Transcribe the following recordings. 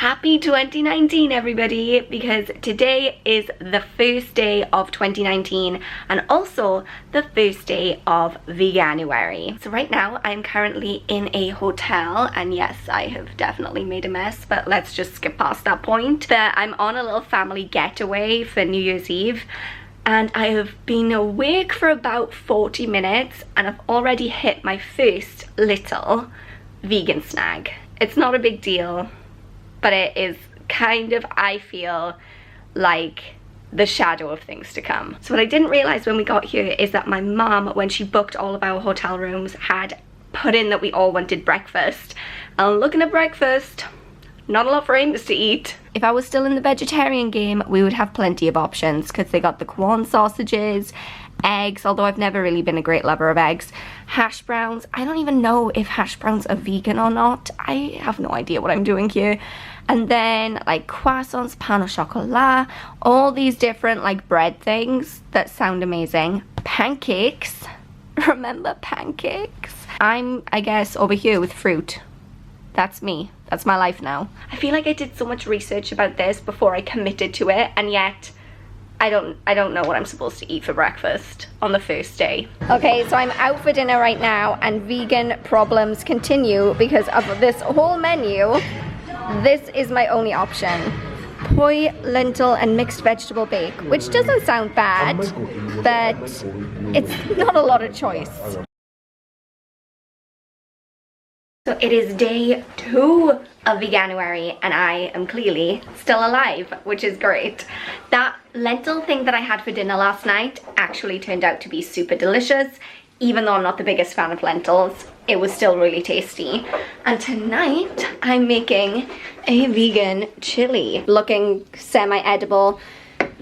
Happy 2019 everybody, because today is the first day of 2019 and also the first day of Veganuary. So right now I'm currently in a hotel, and yes, I have definitely made a mess, but let's just skip past that point. But I'm on a little family getaway for New Year's Eve, and I have been awake for about 40 minutes and I've already hit my first little vegan snack. It's not a big deal, but it is kind of, I feel, like the shadow of things to come. So what I didn't realize when we got here is that my mum, when she booked all of our hotel rooms, had put in that we all wanted breakfast. And looking at breakfast, not a lot for Amos to eat. If I was still in the vegetarian game, we would have plenty of options, because they got the Quorn sausages, eggs, although I've never really been a great lover of eggs, hash browns. I don't even know if hash browns are vegan or not. I have no idea what I'm doing here. And then like croissants, pain au chocolat, all these different like bread things that sound amazing. Pancakes, remember pancakes? I'm, I guess, over here with fruit. That's me. That's my life now. I feel like I did so much research about this before I committed to it, and yet I don't know what I'm supposed to eat for breakfast on the first day. Okay, so I'm out for dinner right now, and vegan problems continue because of this whole menu. This is my only option. Poi, lentil, and mixed vegetable bake, which doesn't sound bad, but it's not a lot of choice. So it is day 2 of Veganuary and I am clearly still alive, which is great. That lentil thing that I had for dinner last night actually turned out to be super delicious. Even though I'm not the biggest fan of lentils, it was still really tasty. And tonight I'm making a vegan chili. Looking semi-edible.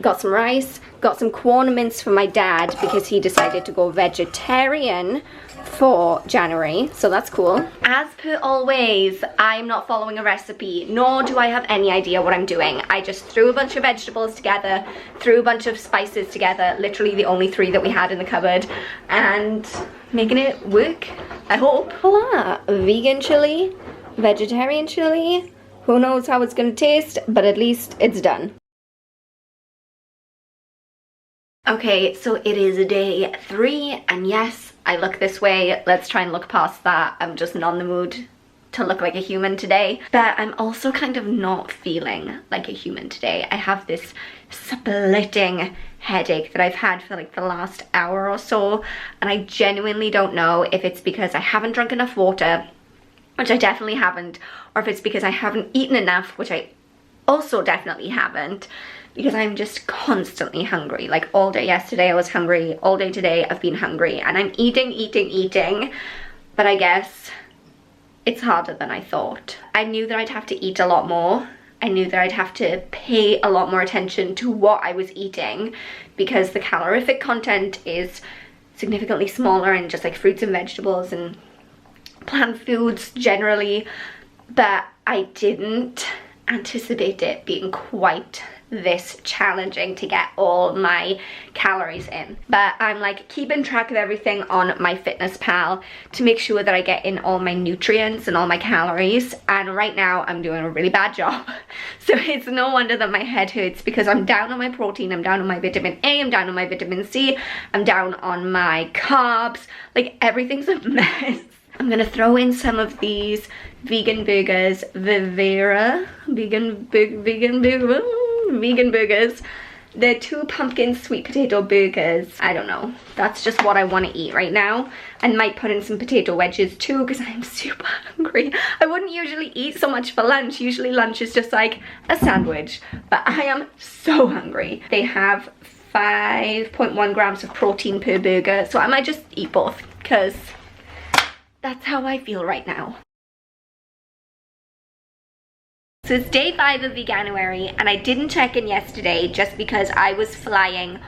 Got some rice, got some Quorn mince for my dad because he decided to go vegetarian for January, so that's cool. As per always, I'm not following a recipe, nor do I have any idea what I'm doing. I just threw a bunch of vegetables together, threw a bunch of spices together, literally the only 3 that we had in the cupboard, and making it work, I hope. Voila, vegan chili, vegetarian chili. Who knows how it's gonna taste, but at least it's done. Okay, so it is day 3, and yes, I look this way. Let's try and look past that. I'm just not in the mood to look like a human today. But I'm also kind of not feeling like a human today. I have this splitting headache that I've had for like the last hour or so, and I genuinely don't know if it's because I haven't drunk enough water, which I definitely haven't, or if it's because I haven't eaten enough, which I also definitely haven't, because I'm just constantly hungry. Like all day yesterday I was hungry, all day today I've been hungry, and I'm eating, but I guess it's harder than I thought. I knew that I'd have to eat a lot more. I knew that I'd have to pay a lot more attention to what I was eating, because the calorific content is significantly smaller in just like fruits and vegetables and plant foods generally, but I didn't anticipate it being quite this challenging to get all my calories in. But I'm like keeping track of everything on MyFitnessPal to make sure that I get in all my nutrients and all my calories, and right now I'm doing a really bad job. So it's no wonder that my head hurts, because I'm down on my protein, I'm down on my vitamin A, I'm down on my vitamin C, I'm down on my carbs, like everything's a mess. I'm gonna throw in some of these vegan burgers, vegan burgers. They're 2 pumpkin sweet potato burgers. I don't know, that's just what I want to eat right now. I might put in some potato wedges too, because I'm super hungry. I wouldn't usually eat so much for lunch. Usually lunch is just like a sandwich, but I am so hungry. They have 5.1 grams of protein per burger, so I might just eat both, because that's how I feel right now. So it's day 5 of Veganuary, and I didn't check in yesterday just because I was flying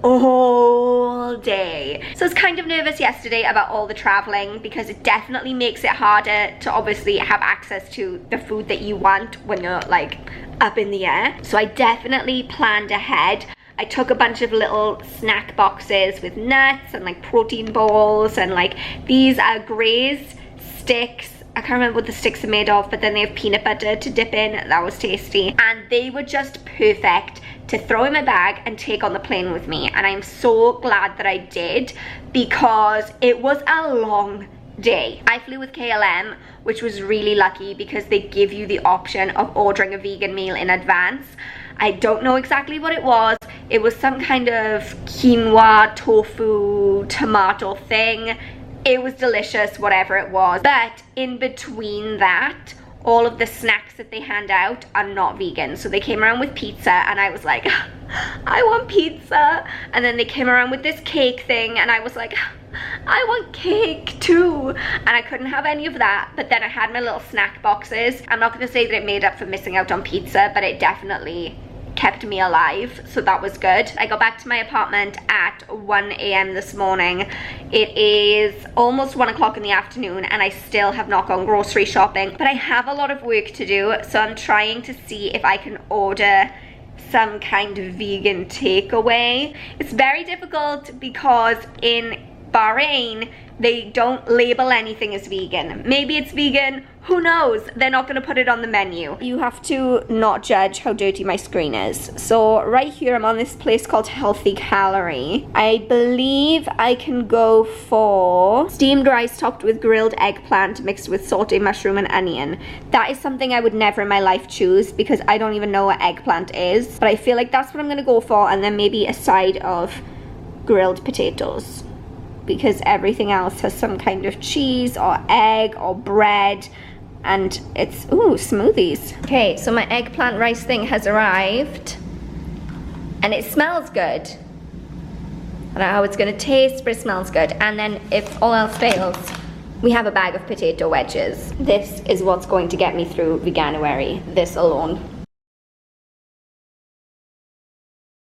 all day. So I was kind of nervous yesterday about all the traveling, because it definitely makes it harder to obviously have access to the food that you want when you're like up in the air. So I definitely planned ahead. I took a bunch of little snack boxes with nuts and like protein balls, and like these are Graze sticks I can't remember what the sticks are made of, but then they have peanut butter to dip in. That was tasty. And they were just perfect to throw in my bag and take on the plane with me. And I'm so glad that I did, because it was a long day. I flew with KLM, which was really lucky because they give you the option of ordering a vegan meal in advance. I don't know exactly what it was. It was some kind of quinoa, tofu, tomato thing. It was delicious, whatever it was. But in between that, all of the snacks that they hand out are not vegan. So they came around with pizza and I was like, I want pizza. And then they came around with this cake thing and I was like, I want cake too. And I couldn't have any of that. But then I had my little snack boxes. I'm not going to say that it made up for missing out on pizza, but it definitely kept me alive, so that was good. I got back to my apartment at 1 a.m. this morning. It is almost 1 o'clock in the afternoon and I still have not gone grocery shopping, but I have a lot of work to do, so I'm trying to see if I can order some kind of vegan takeaway. It's very difficult because in Bahrain they don't label anything as vegan. Maybe it's vegan, who knows? They're not going to put it on the menu. You have to not judge how dirty my screen is. So right here I'm on this place called Healthy Calorie. I believe I can go for steamed rice topped with grilled eggplant mixed with sauteed mushroom and onion. That is something I would never in my life choose because I don't even know what eggplant is, but I feel like that's what I'm going to go for, and then maybe a side of grilled potatoes, because everything else has some kind of cheese or egg or bread, and it's, ooh, smoothies. Okay, so my eggplant rice thing has arrived and it smells good. I don't know how it's gonna taste, but it smells good. And then if all else fails, we have a bag of potato wedges. This is what's going to get me through Veganuary, this alone.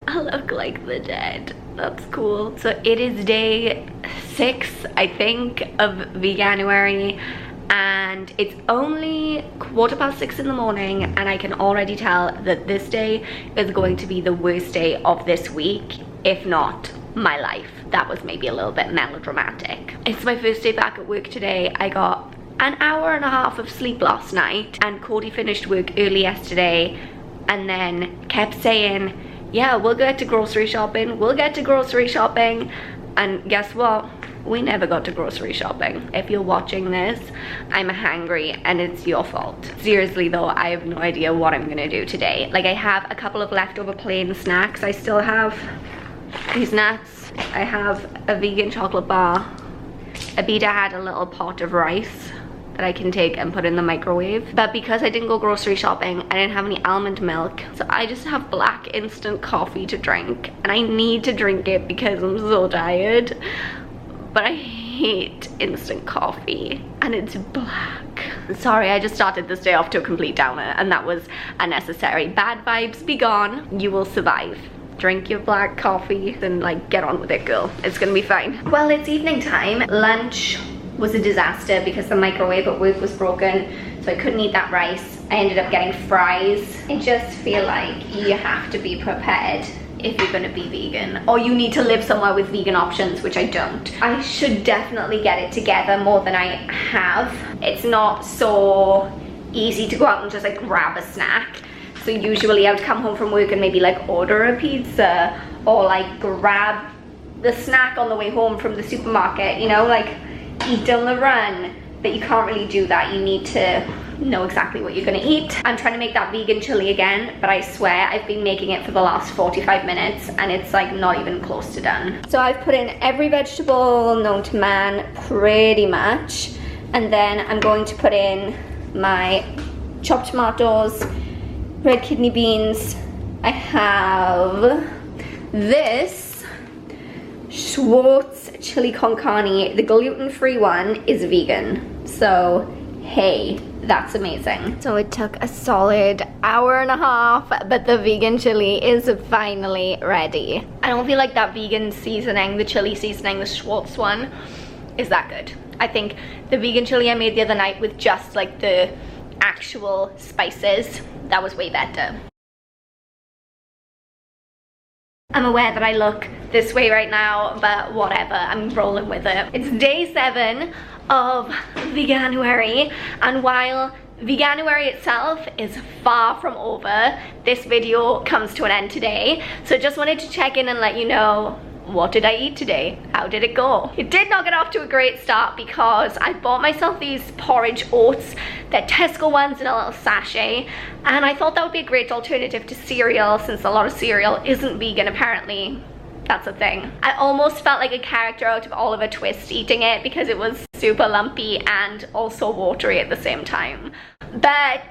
I look like the dead. That's cool. So it is day 6, I think, of Veganuary, and it's only 6:15 in the morning, and I can already tell that this day is going to be the worst day of this week, if not my life. That was maybe a little bit melodramatic. It's my first day back at work today. I got an hour and a half of sleep last night, and Cody finished work early yesterday and then kept saying, yeah, we'll get to grocery shopping, we'll get to grocery shopping. And guess what? We never got to grocery shopping. If you're watching this, I'm hangry and it's your fault. Seriously though, I have no idea what I'm gonna do today. Like, I have a couple of leftover plain snacks. I still have these nuts. I have a vegan chocolate bar. Abida had a little pot of rice that I can take and put in the microwave. But because I didn't go grocery shopping, I didn't have any almond milk. So I just have black instant coffee to drink. And I need to drink it because I'm so tired. But I hate instant coffee and it's black. Sorry, I just started this day off to a complete downer and that was unnecessary. Bad vibes be gone. You will survive. Drink your black coffee and like get on with it, girl. It's gonna be fine. Well, it's evening time. Lunch was a disaster because the microwave at work was broken, so I couldn't eat that rice. I ended up getting fries. I just feel like you have to be prepared if you're gonna be vegan, or you need to live somewhere with vegan options, which I don't. I should definitely get it together more than I have. It's not so easy to go out and just like grab a snack. So usually I would come home from work and maybe like order a pizza or like grab the snack on the way home from the supermarket, you know, like eat on the run. But you can't really do that. You need to know exactly what you're gonna eat. I'm trying to make that vegan chili again, but I swear I've been making it for the last 45 minutes and it's like not even close to done. So I've put in every vegetable known to man, pretty much. And then I'm going to put in my chopped tomatoes, red kidney beans. I have this Schwartz chili con carne. The gluten-free one is vegan, so hey, that's amazing. So it took a solid hour and a half, but the vegan chili is finally ready. I don't feel like that vegan seasoning, the chili seasoning, the Schwartz one, is that good. I think the vegan chili I made the other night with just like the actual spices, that was way better. I'm aware that I look this way right now, but whatever, I'm rolling with it. It's day 7 of Veganuary, and while Veganuary itself is far from over, this video comes to an end today. So just wanted to check in and let you know, what did I eat today? How did it go? It did not get off to a great start because I bought myself these porridge oats. They're Tesco ones in a little sachet, and I thought that would be a great alternative to cereal, since a lot of cereal isn't vegan apparently. That's a thing. I almost felt like a character out of Oliver Twist eating it because it was super lumpy and also watery at the same time. But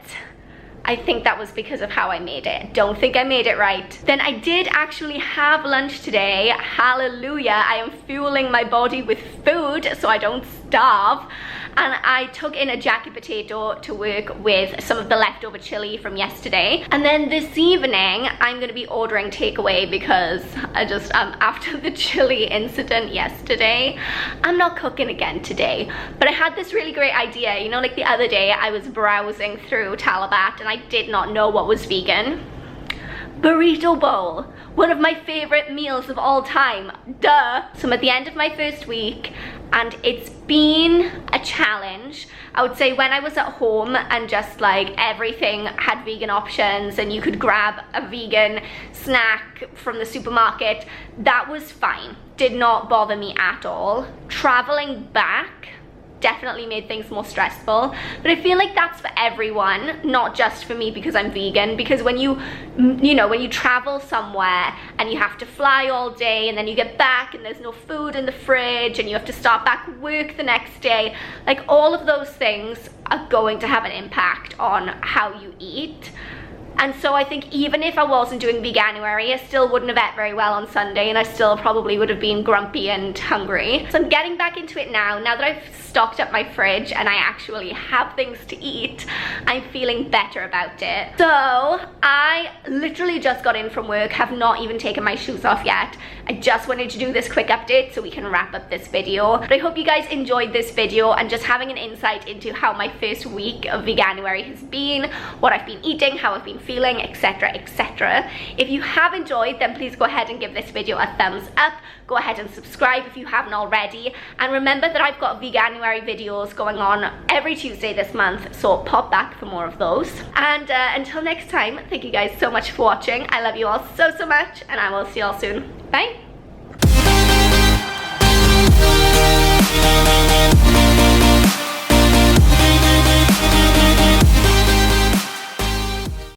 I think that was because of how I made it. Don't think I made it right. Then I did actually have lunch today. Hallelujah. I am fueling my body with food so I don't starve. And I took in a jacket potato to work with some of the leftover chili from yesterday. And then this evening, I'm gonna be ordering takeaway because after the chili incident yesterday, I'm not cooking again today. But I had this really great idea. You know, like the other day, I was browsing through Talabat and I did not know what was vegan. Burrito bowl, one of my favorite meals of all time, duh. So I'm at the end of my first week and it's been a challenge. I would say when I was at home and just like everything had vegan options and you could grab a vegan snack from the supermarket, that was fine. Did not bother me at all. Traveling back definitely made things more stressful, but I feel like that's for everyone, not just for me because I'm vegan. Because when you travel somewhere and you have to fly all day and then you get back and there's no food in the fridge and you have to start back work the next day, like all of those things are going to have an impact on how you eat. And so I think even if I wasn't doing Veganuary, I still wouldn't have ate very well on Sunday and I still probably would have been grumpy and hungry. So I'm getting back into it now that I've stocked up my fridge and I actually have things to eat. I'm feeling better about it. So I literally just got in from work, have not even taken my shoes off yet. I just wanted to do this quick update so we can wrap up this video. But I hope you guys enjoyed this video and just having an insight into how my first week of Veganuary has been, what I've been eating, how I've been feeling, etc, etc. If you have enjoyed, then please go ahead and give this video a thumbs up. Go ahead and subscribe if you haven't already, and remember that I've got Veganuary videos going on every Tuesday this month, so pop back for more of those. And until next time, thank you guys so much for watching. I love you all so much, and I will see you all soon. Bye.